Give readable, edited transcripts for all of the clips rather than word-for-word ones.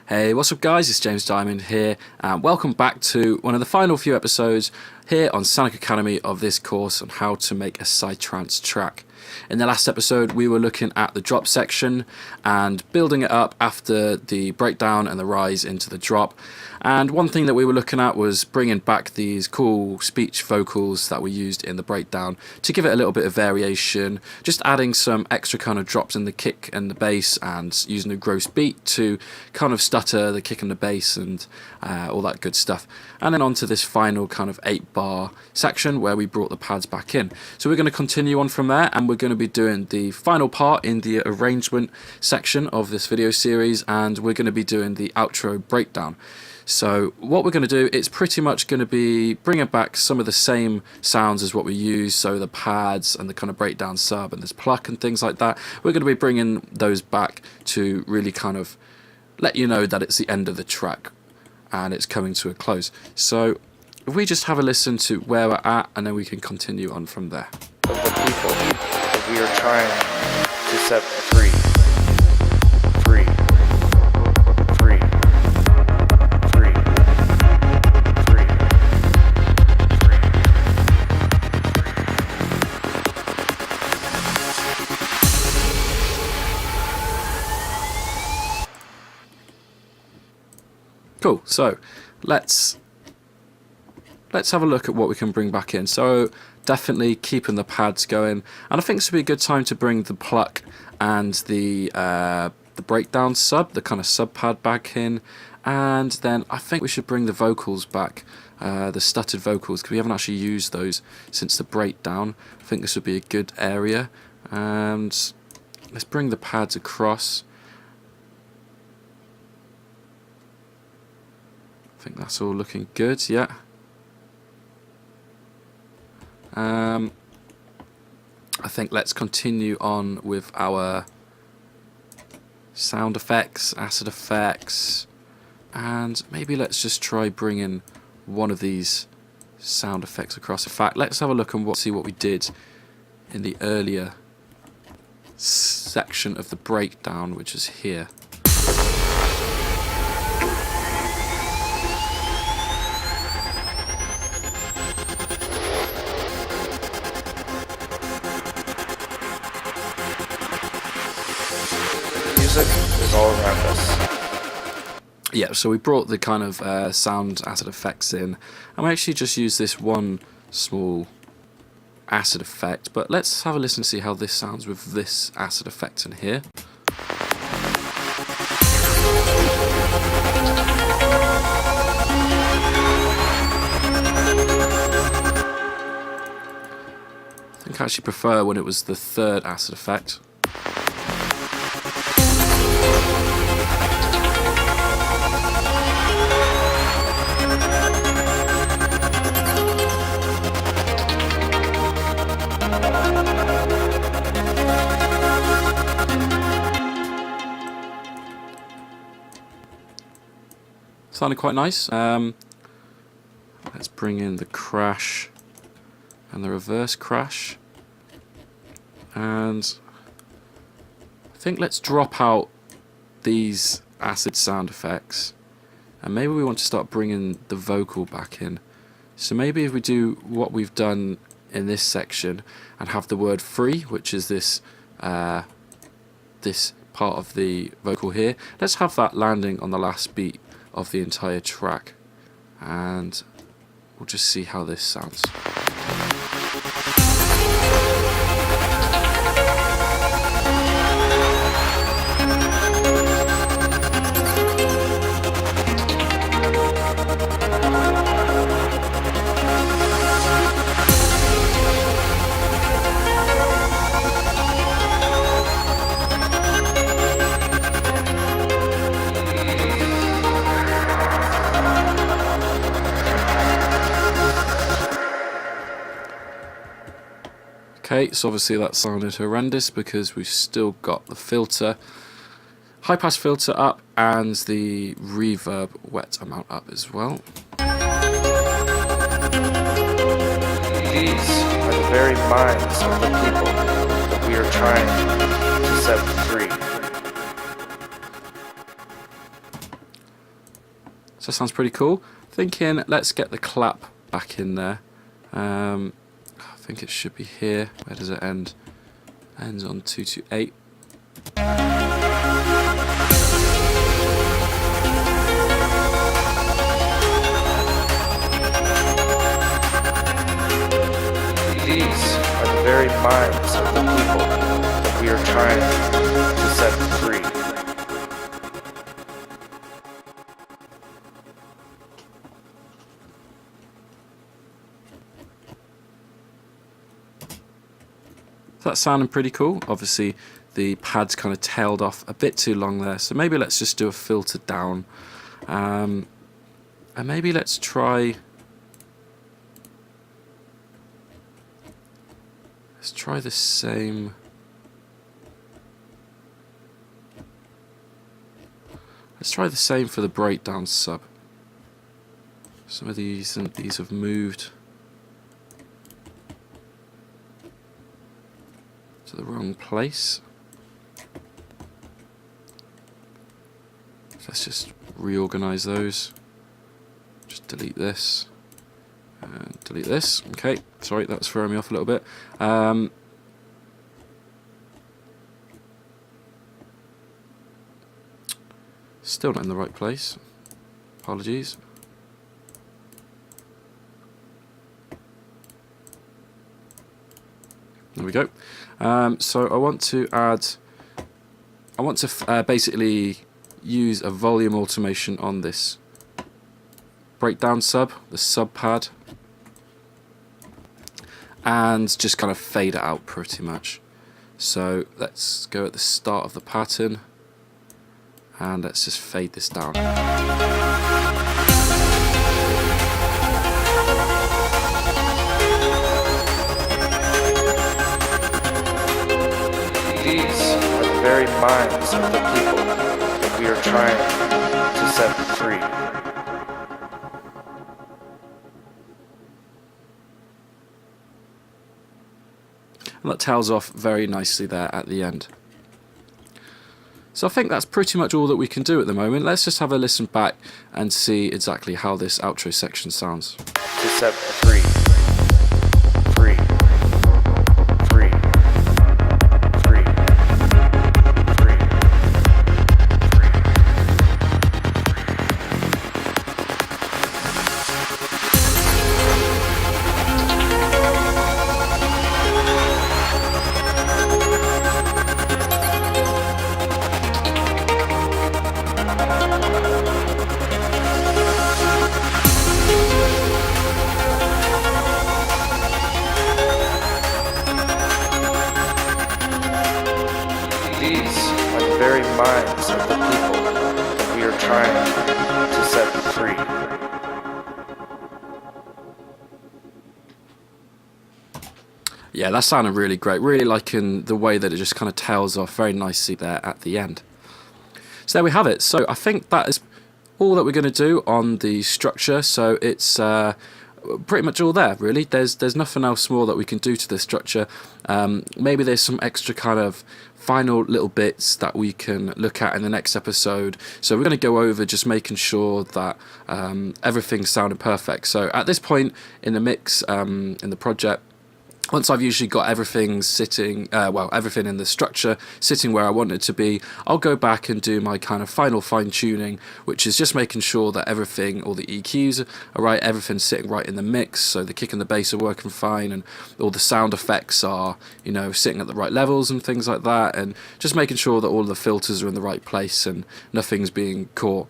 Hey, what's up guys, it's James Diamond here, and welcome back to one of the final few episodes here on Sonic Academy of this course on how to make a Psytrance track. In the last episode we were looking at the drop section and building it up after the breakdown and the rise into the drop. And one thing that we were looking at was bringing back these cool speech vocals that we used in the breakdown to give it a little bit of variation, just adding some extra kind of drops in the kick and the bass and using a gross beat to kind of stutter the kick and the bass and all that good stuff. And then on to this final kind of 8-bar section where we brought the pads back in. So we're going to continue on from there, and we're going to be doing the final part in the arrangement section of this video series, and we're going to be doing the outro breakdown. So what we're going to do, it's pretty much going to be bringing back some of the same sounds as what we use, so the pads and the kind of breakdown sub and this pluck and things like that. We're going to be bringing those back to really kind of let you know that it's the end of the track and it's coming to a close. So if we just have a listen to where we're at, and then we can continue on from there. Of the people that we are trying to set free. Free. Free. Free. Cool, so let's have a look at what we can bring back in. So definitely keeping the pads going, and I think this would be a good time to bring the pluck and the breakdown sub, the kind of sub pad back in, and then I think we should bring the vocals back, the stuttered vocals, because we haven't actually used those since the breakdown. I think this would be a good area, and let's bring the pads across. I think that's all looking good, yeah. I think let's continue on with our sound effects, acid effects, and maybe let's just try bringing one of these sound effects across. In fact, let's have a look and see what we did in the earlier section of the breakdown, which is here. Is all around us. Yeah, so we brought the kind of sound acid effects in, and we actually just used this one small acid effect, but let's have a listen and see how this sounds with this acid effect in here. I think I actually prefer when it was the third acid effect. Sounded quite nice. Let's bring in the crash and the reverse crash, and I think let's drop out these acid sound effects, and maybe we want to start bringing the vocal back in. So maybe if we do what we've done in this section and have the word free, which is this this part of the vocal here, let's have that landing on the last beat of the entire track, and we'll just see how this sounds. Okay, so obviously that sounded horrendous because we've still got the filter, high pass filter up, and the reverb wet amount up as well. These are the very minds of the people that we are trying to set free. So that sounds pretty cool. Thinking, let's get the clap back in there. I think it should be here. Where does it end? Ends on 228. These are the very minds of the people that we are trying to set free. That's sounding pretty cool. Obviously, the pad's kind of tailed off a bit too long there, so maybe let's just do a filter down. And maybe let's try... Let's try the same... Let's try the same for the breakdown sub. Some of these have moved to the wrong place. Let's just reorganize those. Just delete this. And delete this. Okay, sorry, that's throwing me off a little bit. Still not in the right place. Apologies. There we go. So I want to basically use a volume automation on this breakdown sub, the sub pad, and just kind of fade it out pretty much. So let's go at the start of the pattern and let's just fade this down. These are the very minds of the people that we are trying to set free. And that tails off very nicely there at the end. So I think that's pretty much all that we can do at the moment. Let's just have a listen back and see exactly how this outro section sounds. To set free. Free. Free. Free. Free. These are the very minds of the people that we are trying to set free. Yeah, that sounded really great. Really liking the way that it just kind of tails off very nicely there at the end. So there we have it. So I think that is all that we're going to do on the structure. So it's pretty much all there, really. There's nothing else more that we can do to the structure. Maybe there's some extra kind of final little bits that we can look at in the next episode. So we're going to go over just making sure that everything's sounding perfect. So at this point in the mix, in the project, once I've usually got everything sitting, everything in the structure sitting where I want it to be, I'll go back and do my kind of final fine-tuning, which is just making sure that everything, all the EQs are right, everything's sitting right in the mix, so the kick and the bass are working fine, and all the sound effects are, you know, sitting at the right levels and things like that, and just making sure that all the filters are in the right place and nothing's being caught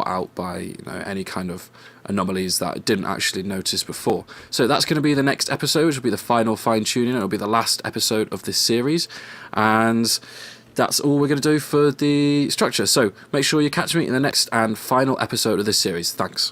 out by, you know, any kind of anomalies that I didn't actually notice before. So that's going to be the next episode, which will be the final fine-tuning. It'll be the last episode of this series, and that's all we're going to do for the structure. So make sure you catch me in the next and final episode of this series. Thanks.